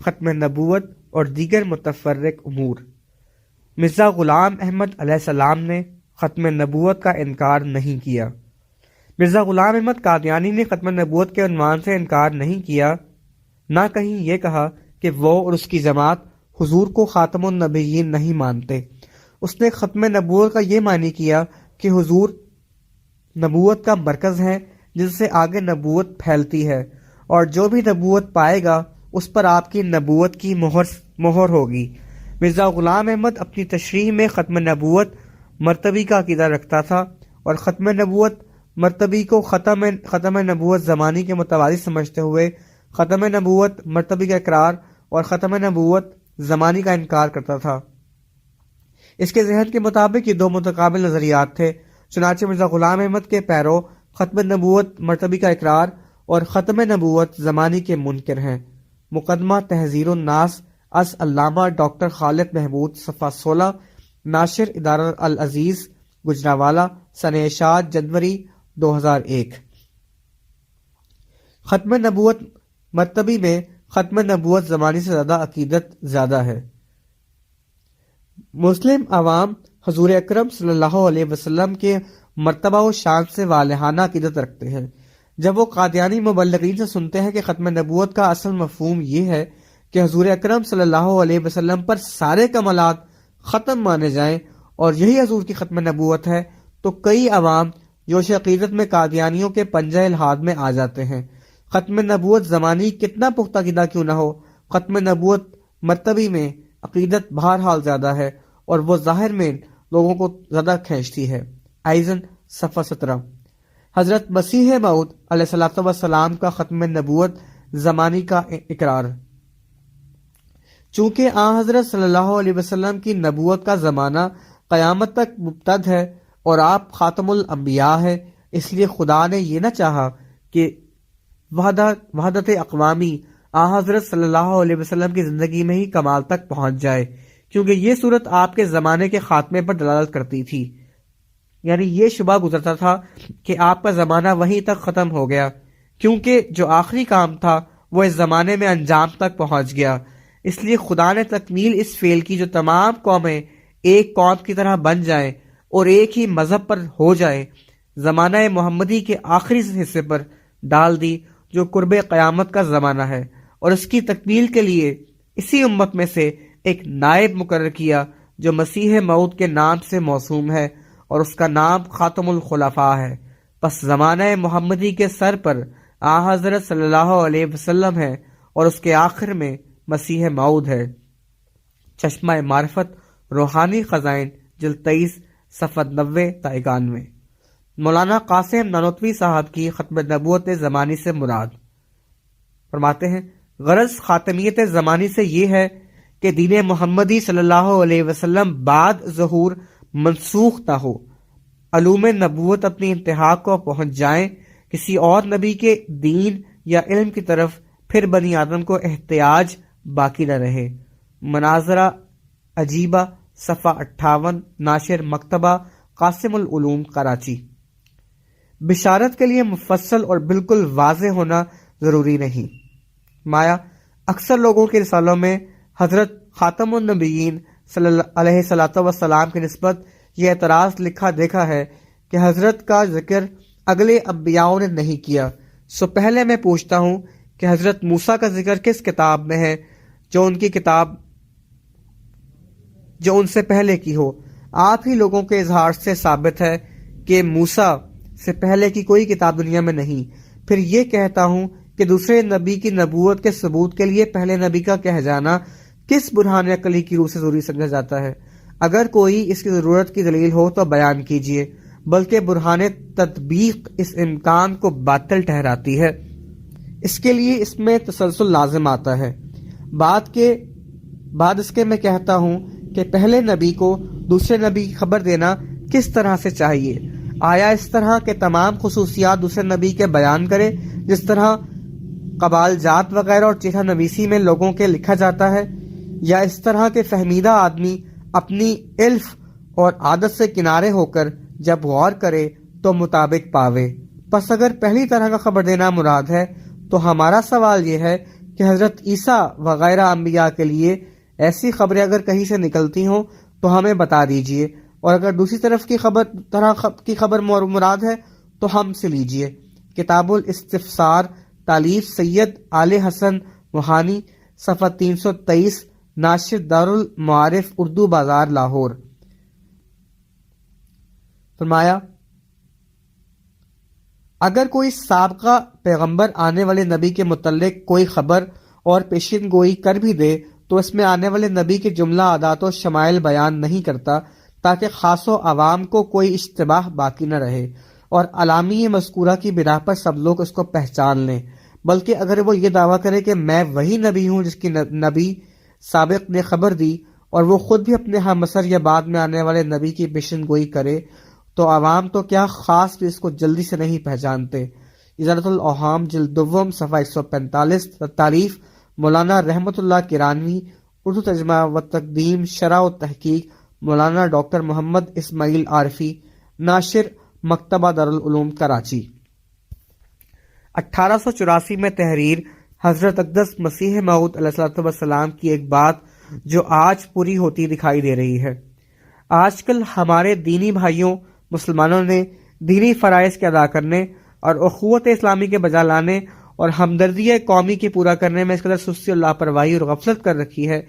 ختم نبوت اور دیگر متفرق امور۔ مرزا غلام احمد علیہ السلام نے ختم نبوت کا انکار نہیں کیا۔ مرزا غلام احمد قادیانی نے ختم نبوت کے عنوان سے انکار نہیں کیا، نہ کہیں یہ کہا کہ وہ اور اس کی جماعت حضور کو خاتم النبیین نہیں مانتے۔ اس نے ختم نبوت کا یہ معنی کیا کہ حضور نبوت کا مرکز ہے جس سے آگے نبوت پھیلتی ہے، اور جو بھی نبوت پائے گا اس پر آپ کی نبوت کی مہر ہوگی۔ مرزا غلام احمد اپنی تشریح میں ختم نبوت مرتبی کا عقیدہ رکھتا تھا، اور ختم نبوت مرتبی کو ختم نبوت زمانی کے متوازی سمجھتے ہوئے ختم نبوت مرتبی کا اقرار اور ختم نبوت زمانی کا انکار کرتا تھا۔ اس کے ذہن کے مطابق یہ دو متقابل نظریات تھے، چنانچہ مرزا غلام احمد کے پیرو ختم نبوت مرتبی کا اقرار اور ختم نبوت زمانی کے منکر ہیں۔ مقدمہ تحذیر الناس از علامہ ڈاکٹر خالد محمود، صفحہ 16، ناشر ادارہ العزیز، گجرانوالہ، سنہ اشاعت جنوری 2001۔ ختم نبوت مرتبی میں ختم نبوت زمانی سے زیادہ عقیدت زیادہ ہے۔ مسلم عوام حضور اکرم صلی اللہ علیہ وسلم کے مرتبہ و شان سے والہانہ عقیدت رکھتے ہیں۔ جب وہ قادیانی مبلغین سے سنتے ہیں کہ ختم نبوت کا اصل مفہوم یہ ہے کہ حضور اکرم صلی اللہ علیہ وسلم پر سارے کمالات ختم مانے جائیں اور یہی حضور کی ختم نبوت ہے، تو کئی عوام جوش عقیدت میں قادیانیوں کے پنجہ الحاد میں آ جاتے ہیں۔ ختم نبوت زمانی کتنا پختہ عقیدہ کیوں نہ ہو، ختم نبوت مرتبی میں عقیدت بہرحال زیادہ ہے اور وہ ظاہر میں لوگوں کو زیادہ کھینچتی ہے۔ آئزن، صفحہ 17۔ حضرت مسیح موعود علیہ الصلوۃ والسلام کا ختم نبوت زمانی کا اقرار۔ چونکہ آن حضرت صلی اللہ علیہ وسلم کی نبوت کا زمانہ قیامت تک ممتد ہے اور آپ خاتم الانبیاء ہے، اس لیے خدا نے یہ نہ چاہا کہ وحدت اقوامی آن حضرت صلی اللہ علیہ وسلم کی زندگی میں ہی کمال تک پہنچ جائے، کیونکہ یہ صورت آپ کے زمانے کے خاتمے پر دلالت کرتی تھی۔ یعنی یہ شبہ گزرتا تھا کہ آپ کا زمانہ وہیں تک ختم ہو گیا، کیونکہ جو آخری کام تھا وہ اس زمانے میں انجام تک پہنچ گیا۔ اس لیے خدا نے تکمیل اس فعل کی جو تمام قومیں ایک قوم کی طرح بن جائیں اور ایک ہی مذہب پر ہو جائیں، زمانہ محمدی کے آخری حصے پر ڈال دی، جو قرب قیامت کا زمانہ ہے، اور اس کی تکمیل کے لیے اسی امت میں سے ایک نائب مقرر کیا جو مسیح موعود کے نام سے موسوم ہے، اور اس کا نام خاتم الخلفاء ہے۔ پس زمانہ محمدی کے سر پر آن حضرت صلی اللہ علیہ وسلم ہے اور اس کے آخر میں مسیح موعود ہے۔ چشمہ معرفت، روحانی خزائن، جلد 23، صفحہ 90 تا 91۔ مولانا قاسم نانوتوی صاحب کی ختم نبوت زمانی سے مراد۔ فرماتے ہیں، غرض خاتمیت زمانی سے یہ ہے کہ دین محمدی صلی اللہ علیہ وسلم بعد ظہور منسوخ نہ ہو، علوم نبوت اپنی انتہا کو پہنچ جائیں، کسی اور نبی کے دین یا علم کی طرف پھر بنی آدم کو احتیاج باقی نہ رہے۔ مناظرہ عجیبہ، صفحہ 58، ناشر مکتبہ قاسم العلوم، کراچی۔ بشارت کے لیے مفصل اور بالکل واضح ہونا ضروری نہیں۔ مایا اکثر لوگوں کے رسالوں میں حضرت خاتم النبیین صلی اللہ علیہ وسلم کی نسبت یہ اعتراض لکھا دیکھا ہے کہ حضرت کا ذکر اگلے انبیاؤں نے نہیں کیا۔ سو پہلے میں پوچھتا ہوں کہ حضرت موسیٰ کا ذکر کس کتاب میں ہے جو ان کی کتاب جو ان سے پہلے کی ہو؟ آپ ہی لوگوں کے اظہار سے ثابت ہے کہ موسیٰ سے پہلے کی کوئی کتاب دنیا میں نہیں۔ پھر یہ کہتا ہوں کہ دوسرے نبی کی نبوت کے ثبوت کے لیے پہلے نبی کا کہہ جانا کس برہان عقلی کی روح سے ضروری سمجھا جاتا ہے؟ اگر کوئی اس کی ضرورت کی دلیل ہو تو بیان کیجیے، بلکہ برہان تطبیق اس امکان کو باطل ٹھہراتی ہے۔ اس کے لیے اس میں تسلسل لازم آتا ہے۔ بعد اس کے میں کہتا ہوں کہ پہلے نبی کو دوسرے نبی کی خبر دینا کس طرح سے چاہیے؟ آیا اس طرح کے تمام خصوصیات دوسرے نبی کے بیان کرے جس طرح قبال جات وغیرہ اور چہرہ نویسی میں لوگوں کے لکھا جاتا ہے، یا اس طرح کے فہمیدہ آدمی اپنی علف اور عادت سے کنارے ہو کر جب غور کرے تو مطابق پاوے؟ پس اگر پہلی طرح کا خبر دینا مراد ہے تو ہمارا سوال یہ ہے کہ حضرت عیسیٰ وغیرہ انبیاء کے لیے ایسی خبریں اگر کہیں سے نکلتی ہوں تو ہمیں بتا دیجئے، اور اگر دوسری طرف کی خبر مراد ہے تو ہم سے لیجئے۔ کتاب الاستفسار، تالیف سید آل حسن وہانی، صفحہ 323، ناشر دارالمعارف اردو بازار لاہور۔ فرمایا اگر کوئی سابقہ پیغمبر آنے والے نبی کے متعلق کوئی خبر اور پیشین گوئی کر بھی دے تو اس میں آنے والے نبی کے جملہ عادات و شمائل بیان نہیں کرتا تاکہ خاص و عوام کو کوئی اشتباہ باقی نہ رہے اور علامی مذکورہ کی بنا پر سب لوگ اس کو پہچان لیں، بلکہ اگر وہ یہ دعویٰ کرے کہ میں وہی نبی ہوں جس کی نبی سابق نے خبر دی اور وہ خود بھی اپنے ہم عصر یا بعد میں آنے والے نبی کی پیشن گوئی کرے تو عوام تو کیا خاص بھی اس کو جلدی سے نہیں پہچانتے۔ ازالۃ الاوہام جلد دوم صفحہ 145، تعریف مولانا رحمت اللہ کرانوی، اردو ترجمہ و تقدیم شرح و تحقیق مولانا ڈاکٹر محمد اسماعیل عارفی، ناشر مکتبہ دارالعلوم کراچی۔ 1884 میں تحریر حضرت اقدس مسیح موعود علیہ السلام کی ایک بات جو آج پوری ہوتی دکھائی دے رہی ہے۔ آج کل ہمارے دینی بھائیوں مسلمانوں نے دینی فرائض کے ادا کرنے اور اخوت اسلامی کے بجا لانے اور ہمدردی قومی کے پورا کرنے میں اس قدر سستی اور لاپرواہی اور غفلت کر رکھی ہے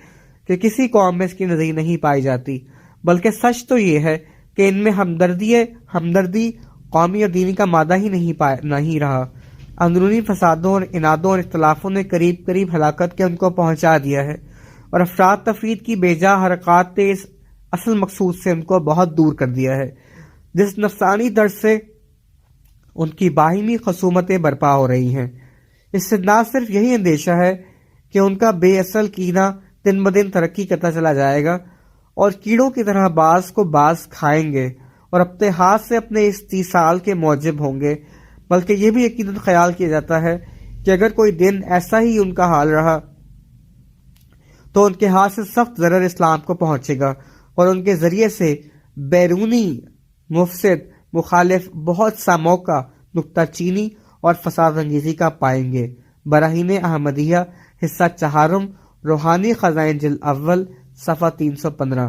کہ کسی قوم میں اس کی نظیر نہیں پائی جاتی، بلکہ سچ تو یہ ہے کہ ان میں ہمدردی قومی اور دینی کا مادہ ہی نہیں رہا۔ اندرونی فسادوں اور انادوں اور اختلافوں نے قریب ہلاکت کے ان کو پہنچا دیا ہے اور افراد تفرید کی بیجا حرکات نے اس اصل مقصود سے ان کو بہت دور کر دیا ہے جس نفسانی درد سے ان کی باہمی خصومتیں برپا ہو رہی ہیں۔ اس سے نہ صرف یہی اندیشہ ہے کہ ان کا بے اصل کینہ دن بدن ترقی کرتا چلا جائے گا اور کیڑوں کی طرح بعض کو بعض کھائیں گے اور اپنے ہاتھ سے اپنے استیصال کے موجب ہوں گے، بلکہ یہ بھی یقیناً خیال کیا جاتا ہے کہ اگر کوئی دن ایسا ہی ان کا حال رہا تو ان کے ہاتھ سے سخت ضرر اسلام کو پہنچے گا اور ان کے ذریعے سے بیرونی مفسد مخالف بہت سا موقع نکتہ چینی اور فساد انگیزی کا پائیں گے۔ براہین احمدیہ، حصہ چہارم، روحانی خزائن جلد اول، صفحہ 315۔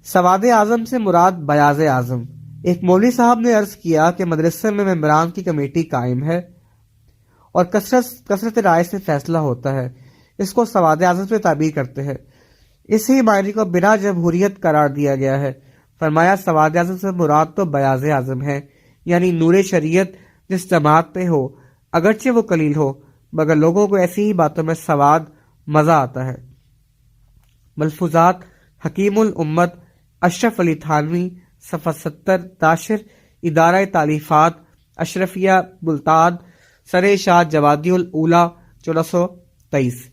سواد اعظم سے مراد بیاض اعظم۔ ایک مولوی صاحب نے عرض کیا کہ مدرسے میں ممبران کی کمیٹی قائم ہے اور کثرت رائے سے فیصلہ ہوتا ہے، اس کو سواد اعظم سے تعبیر کرتے ہیں۔ اسی معنی کو بنا جمہوریت قرار دیا گیا ہے۔ فرمایا سواد اعظم سے مراد تو بیاض اعظم ہے، یعنی نور شریعت جس جماعت پہ ہو اگرچہ وہ قلیل ہو مگر لوگوں کو ایسی ہی باتوں میں سواد مزہ آتا ہے۔ ملفوظات حکیم الامت اشرف علی تھانوی، صفحہ 70، ناشر ادارہ تالیفات اشرفیہ بلتاد، سر اشاعت جوادی الاولیٰ 1423۔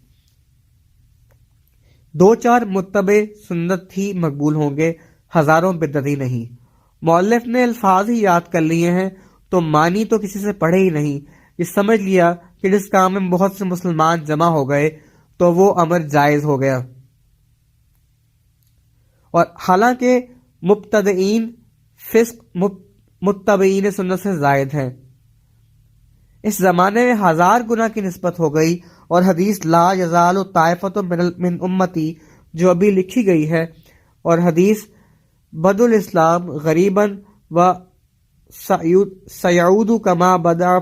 دو چار متبع سنت ہی مقبول ہوں گے، ہزاروں بدعتی نہیں۔ مؤلف نے الفاظ ہی یاد کر لیے ہیں تو معنی تو کسی سے پڑھے ہی نہیں، یہ سمجھ لیا کہ جس کام میں بہت سے مسلمان جمع ہو گئے تو وہ امر جائز ہو گیا، اور حالانکہ مبتدئین فسق متبعین سنت سے زائد ہیں۔ اس زمانے میں 1000 گنا کی نسبت ہو گئی اور حدیث لا یزال طائفۃ من امتی جو ابھی لکھی گئی ہے اور حدیث بد الاسلام غریباً و سیعود کما بدا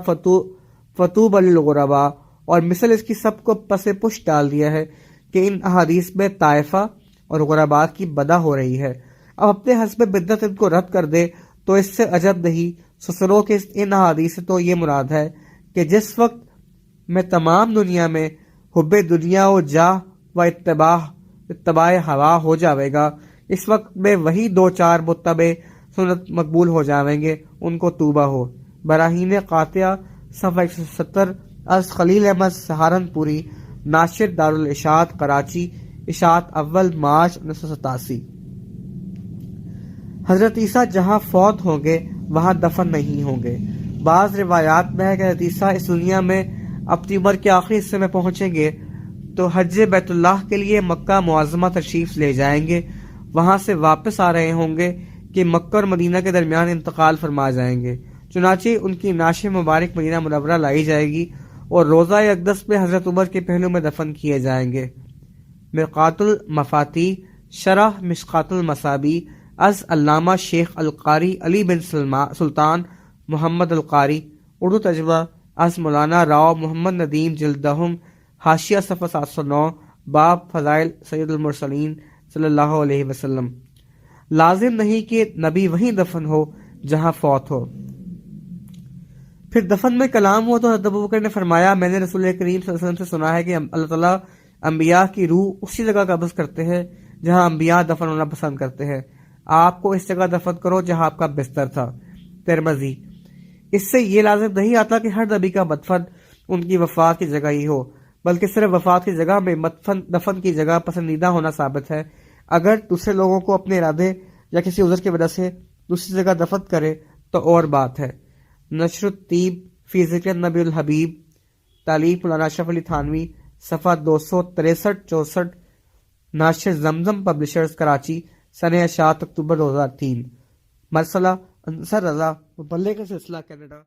فتوب للغرباء، اور مثل اس کی سب کو پس پش ڈال دیا ہے کہ ان احادیث میں طائفہ اور غرباء کی بدا ہو رہی ہے۔ اب اپنے حسب بدعت ان کو رد کر دے تو اس سے عجب نہیں۔ سسروں کے ان احادیث سے تو یہ مراد ہے کہ جس وقت میں تمام دنیا میں حب دنیا و جاہ و اتباع ہوا ہو جاوے گا، اس وقت میں وہی دو چار متبع سنت مقبول ہو جاویں گے، ان کو توبہ ہو۔ براہین قاطعہ، صفحہ 170، از خلیل احمد سہارنپوری، ناشر دارالاشاعت کراچی، اشاعت اول، مارچ 1987۔ حضرت عیسیٰ جہاں فوت ہوں گے وہاں دفن نہیں ہوں گے۔ بعض روایات میں ہے کہ حضرت عیسیٰ اس دنیا میں اپنی عمر کے آخری حصے میں پہنچیں گے تو حج بیت اللہ کے لیے مکہ معظمہ تشریف لے جائیں گے، وہاں سے واپس آ رہے ہوں گے کہ مکہ اور مدینہ کے درمیان انتقال فرما جائیں گے، چنانچہ ان کی نعش مبارک مدینہ منورہ لائی جائے گی اور روضہ اقدس میں حضرت عمر کے پہلو میں دفن کیے جائیں گے۔ مرقات المفاتیح شرح مشقات المصابیح از علامہ شیخ القاری علی بن سلطان محمد القاری، اردو ترجمہ از مولانا راؤ محمد ندیم، جلد دہم، حاشیہ صفحہ 709، باب فضائل سید المرسلین صلی اللہ علیہ وسلم۔ لازم نہیں کہ نبی وہیں دفن ہو جہاں فوت ہو۔ پھر دفن میں کلام ہو تو حضرت ابوبکر نے فرمایا، میں نے رسول کریم صلی اللہ علیہ وسلم سے سنا ہے کہ اللہ تعالیٰ انبیاء کی روح اسی جگہ قبض کرتے ہیں جہاں انبیاء دفن ہونا پسند کرتے ہیں۔ آپ کو اس جگہ دفن کرو جہاں آپ کا بستر تھا۔ ترمذی۔ اس سے یہ لازم نہیں آتا کہ ہر نبی کا مدفن ان کی وفات کی جگہ ہی ہو، بلکہ صرف وفات کی جگہ میں دفن کی جگہ پسندیدہ ہونا ثابت ہے۔ اگر دوسرے لوگوں کو اپنے ارادے یا کسی عذر کی وجہ سے دوسری جگہ دفن کرے تو اور بات ہے۔ نشر الطیب فی ذکر نبی الحبیب، تالیف مولانا اشرف علی تھانوی، صفحہ 263-64، ناشر زمزم پبلشرز کراچی، سنہ 7 اکتوبر 2003۔ مرسلہ انصر رضا، مبلغ سلسلہ کینیڈا۔